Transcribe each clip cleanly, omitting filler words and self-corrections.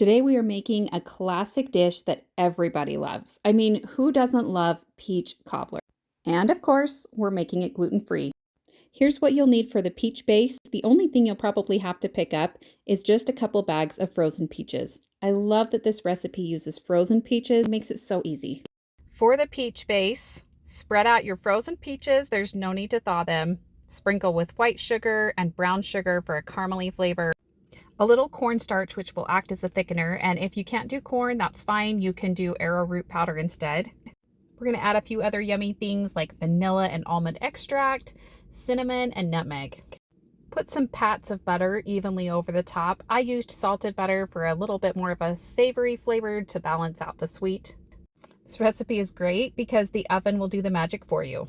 Today we are making a classic dish that everybody loves. I mean, who doesn't love peach cobbler? And of course, we're making it gluten-free. Here's what you'll need for the peach base. The only thing you'll probably have to pick up is just a couple bags of frozen peaches. I love that this recipe uses frozen peaches. It makes it so easy. For the peach base, spread out your frozen peaches. There's no need to thaw them. Sprinkle with white sugar and brown sugar for a caramely flavor. A little cornstarch, which will act as a thickener, and if you can't do corn, that's fine. You can do arrowroot powder instead. We're going to add a few other yummy things like vanilla and almond extract, cinnamon, and nutmeg. Put some pats of butter evenly over the top. I used salted butter for a little bit more of a savory flavor to balance out the sweet. This recipe is great because the oven will do the magic for you.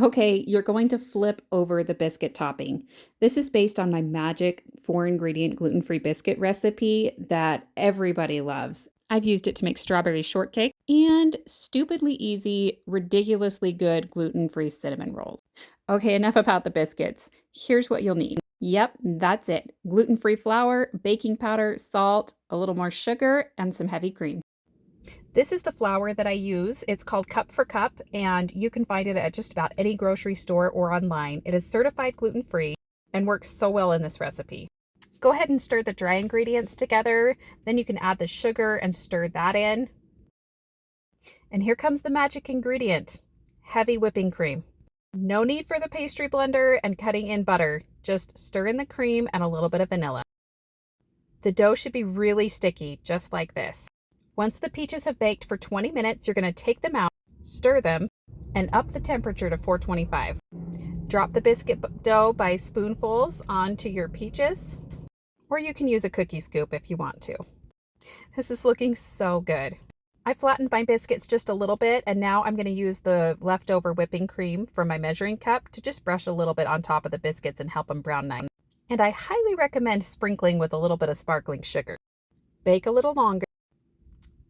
Okay, you're going to flip over the biscuit topping. This is based on my magic 4-ingredient gluten-free biscuit recipe that everybody loves. I've used it to make strawberry shortcake and stupidly easy, ridiculously good gluten-free cinnamon rolls. Okay, enough about the biscuits. Here's what you'll need. Yep, that's it. Gluten-free flour, baking powder, salt, a little more sugar, and some heavy cream. This is the flour that I use. It's called Cup for Cup, and you can find it at just about any grocery store or online. It is certified gluten-free and works so well in this recipe. Go ahead and stir the dry ingredients together. Then you can add the sugar and stir that in. And here comes the magic ingredient, heavy whipping cream. No need for the pastry blender and cutting in butter. Just stir in the cream and a little bit of vanilla. The dough should be really sticky, just like this. Once the peaches have baked for 20 minutes, you're going to take them out, stir them, and up the temperature to 425. Drop the biscuit dough by spoonfuls onto your peaches, or you can use a cookie scoop if you want to. This is looking so good. I flattened my biscuits just a little bit, and now I'm going to use the leftover whipping cream from my measuring cup to just brush a little bit on top of the biscuits and help them brown nice. And I highly recommend sprinkling with a little bit of sparkling sugar. Bake a little longer.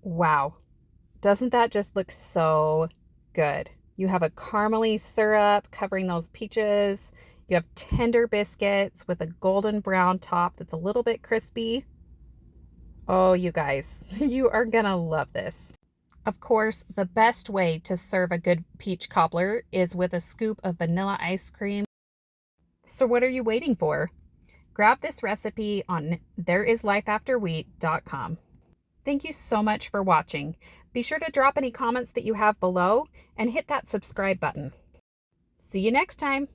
Wow, doesn't that just look so good? You have a caramely syrup covering those peaches. You have tender biscuits with a golden brown top that's a little bit crispy. Oh, you guys, you are gonna love this. Of course, the best way to serve a good peach cobbler is with a scoop of vanilla ice cream. So what are you waiting for? Grab this recipe on thereislifeafterwheat.com. Thank you so much for watching. Be sure to drop any comments that you have below and hit that subscribe button. See you next time.